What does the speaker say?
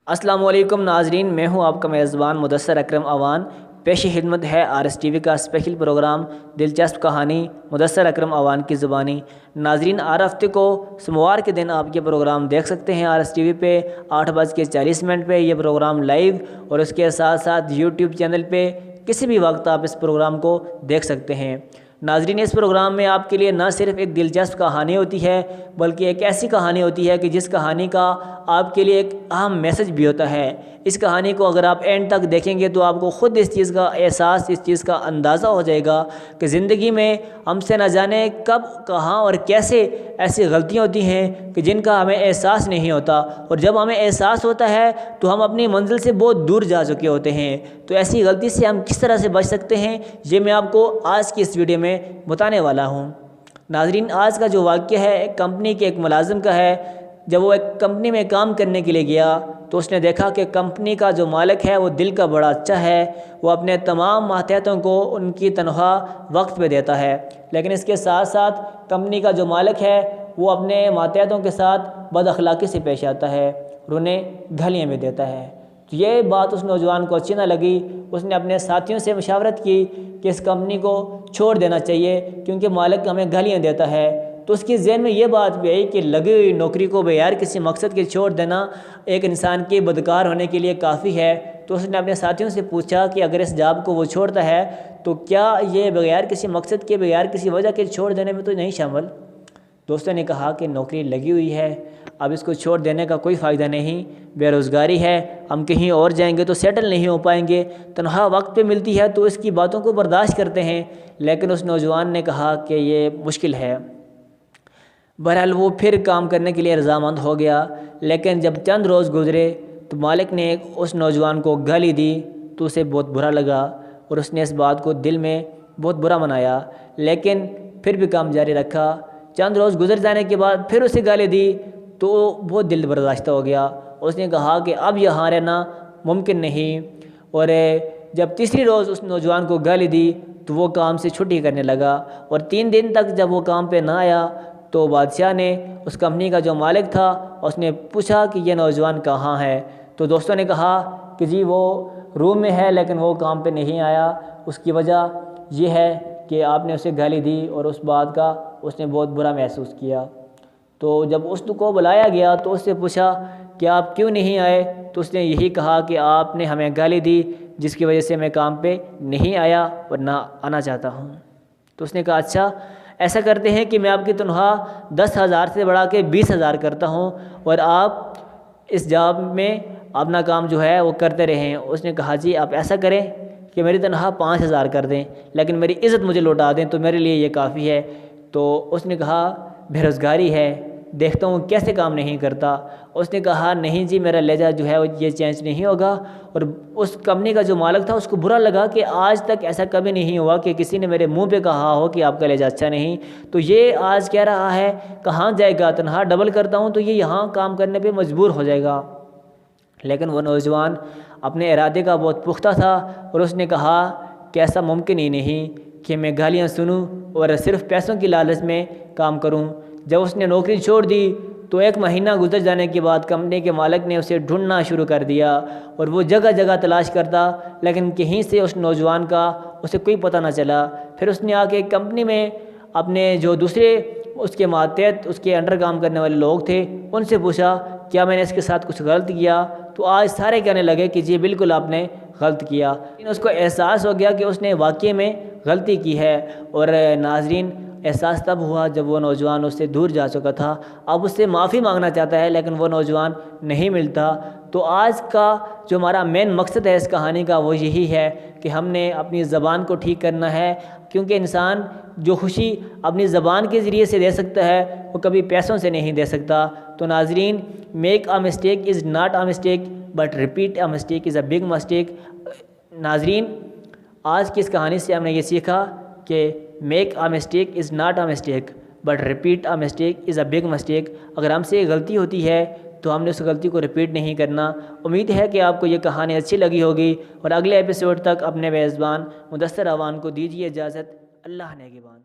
अस्सलाम वालेकुम नाजरीन, मैं हूं आपका मेज़बान मुदस्सर अकरम अवान। पेश खिदमत है RSTV का स्पेशल प्रोग्राम दिलचस्प कहानी मुदस्सर अकरम अवान की ज़ुबानी। नाजरीन, हर हफ्ते को सोमवार के दिन आप ये प्रोग्राम देख सकते हैं RSTV पे 8:40 पे ये प्रोग्राम लाइव, और उसके साथ साथ यूट्यूब चैनल पे किसी भी वक्त आप इस प्रोग्राम को देख सकते हैं। नाजरीन, इस प्रोग्राम में आपके लिए न सिर्फ एक दिलचस्प कहानी होती है, बल्कि एक ऐसी कहानी होती है कि जिस कहानी का आपके लिए एक अहम मैसेज भी होता है। इस कहानी को अगर आप एंड तक देखेंगे तो आपको ख़ुद इस चीज़ का एहसास, इस चीज़ का अंदाज़ा हो जाएगा कि ज़िंदगी में हमसे न जाने कब, कहाँ और कैसे ऐसी गलतियाँ होती हैं कि जिनका हमें एहसास नहीं होता, और जब हमें एहसास होता है तो हम अपनी मंजिल से बहुत दूर जा चुके होते हैं। तो ऐसी गलती से हम किस तरह से बच सकते हैं, ये मैं आपको आज की इस वीडियो में बताने वाला हूँ। नाजरीन, आज का जो वाक़या है एक कंपनी के एक मुलाजिम का है। जब वो एक कंपनी में काम करने के लिए गया तो उसने देखा कि कंपनी का जो मालिक है वो दिल का बड़ा अच्छा है। वो अपने तमाम मातहतों को उनकी तनख्वाह वक्त पे देता है, लेकिन इसके साथ साथ कंपनी का जो मालिक है वो अपने मातहतों के साथ बदअखलाक़ी से पेश आता है और उन्हें गालियाँ भी देता है। तो ये बात उस नौजवान को अच्छी ना लगी। उसने अपने साथियों से मशावरत की कि इस कंपनी को छोड़ देना चाहिए क्योंकि मालिक हमें गालियाँ देता है। तो उसके ज़हन में ये बात भी आई कि लगी हुई नौकरी को बगैर किसी मकसद के छोड़ देना एक इंसान के बदकार होने के लिए काफ़ी है। तो उसने अपने साथियों से पूछा कि अगर इस जॉब को वो छोड़ता है तो क्या ये बगैर किसी मकसद के, बगैर किसी वजह के छोड़ देने में तो नहीं शामिल। दोस्तों ने कहा कि नौकरी लगी हुई है, अब इसको छोड़ देने का कोई फ़ायदा नहीं, बेरोज़गारी है, हम कहीं और जाएंगे तो सेटल नहीं हो पाएंगे, तनख्वाह वक्त पे मिलती है तो इसकी बातों को बर्दाश्त करते हैं। लेकिन उस नौजवान ने कहा कि ये मुश्किल है। बहरहाल वो फिर काम करने के लिए रज़ामंद हो गया, लेकिन जब चंद रोज़ गुजरे तो मालिक ने उस नौजवान को गाली दी तो उसे बहुत बुरा लगा और उसने इस बात को दिल में बहुत बुरा मनाया, लेकिन फिर भी काम जारी रखा। चंद रोज़ गुजर जाने के बाद फिर उसे गाली दी तो बहुत दिल बर्दाश्त हो गया। उसने कहा कि अब यहाँ रहना मुमकिन नहीं, और जब तीसरी रोज़ उस नौजवान को गाली दी तो वो काम से छुट्टी करने लगा। और 3 दिन तक जब वो काम पे ना आया तो बादशाह ने, उस कंपनी का जो मालिक था, उसने पूछा कि ये नौजवान कहाँ है। तो दोस्तों ने कहा कि जी वो रूम में है लेकिन वो काम पे नहीं आया। उसकी वजह ये है कि आपने उसे गाली दी और उस बात का उसने बहुत बुरा महसूस किया। तो जब उसको बुलाया गया तो उससे पूछा कि आप क्यों नहीं आए, तो उसने यही कहा कि आपने हमें गाली दी जिसकी वजह से मैं काम पे नहीं आया और ना आना चाहता हूँ। तो उसने कहा अच्छा ऐसा करते हैं कि मैं आपकी तनख्वाह 10,000 से बढ़ा के 20,000 करता हूँ और आप इस जॉब में अपना काम जो है वो करते रहें। उसने कहा जी आप ऐसा करें कि मेरी तनख्वाह 5,000 कर दें, लेकिन मेरी इज़्ज़त मुझे लौटा दें तो मेरे लिए ये काफ़ी है। तो उसने कहा बेरोज़गारी है, देखता हूँ कैसे काम नहीं करता। उसने कहा नहीं जी मेरा लहजा जो है ये चेंज नहीं होगा। और उस कंपनी का जो मालिक था उसको बुरा लगा कि आज तक ऐसा कभी नहीं हुआ कि किसी ने मेरे मुंह पे कहा हो कि आपका लहजा अच्छा नहीं। तो ये आज कह रहा है कहाँ जाएगा, तनख्वाह डबल करता हूँ तो ये यहाँ काम करने पे मजबूर हो जाएगा। लेकिन वो नौजवान अपने इरादे का बहुत पुख्ता था और उसने कहा कि ऐसा मुमकिन ही नहीं कि मैं गालियाँ सुनूँ और सिर्फ पैसों की लालच में काम करूँ। जब उसने नौकरी छोड़ दी तो 1 महीना गुजर जाने के बाद कंपनी के मालिक ने उसे ढूंढना शुरू कर दिया और वो जगह जगह तलाश करता, लेकिन कहीं से उस नौजवान का उसे कोई पता ना चला। फिर उसने आके कंपनी में अपने जो दूसरे उसके मातहत उसके अंडर काम करने वाले लोग थे उनसे पूछा क्या मैंने इसके साथ कुछ गलत किया। तो आज सारे कहने लगे कि जी बिल्कुल आपने गलत किया। लेकिन उसको एहसास हो गया कि उसने वाकई में गलती की है। और नाजरीन, एहसास तब हुआ जब वो नौजवान उससे दूर जा चुका था। अब उससे माफ़ी मांगना चाहता है लेकिन वो नौजवान नहीं मिलता। तो आज का जो हमारा मेन मकसद है इस कहानी का वो यही है कि हमने अपनी ज़बान को ठीक करना है, क्योंकि इंसान जो खुशी अपनी ज़बान के ज़रिए से दे सकता है वो कभी पैसों से नहीं दे सकता। तो नाजरीन, make a mistake is not a mistake but repeat a mistake is a big mistake. नाजरीन, आज की इस कहानी से हमने ये सीखा कि make a mistake is not a mistake but repeat a mistake is a big mistake. अगर हमसे गलती होती है तो हमने उस गलती को रिपीट नहीं करना। उम्मीद है कि आपको ये कहानी अच्छी लगी होगी, और अगले एपिसोड तक अपने मेज़बान मुदस्सर अवान को दीजिए इजाज़त। अल्लाह नेगेबान।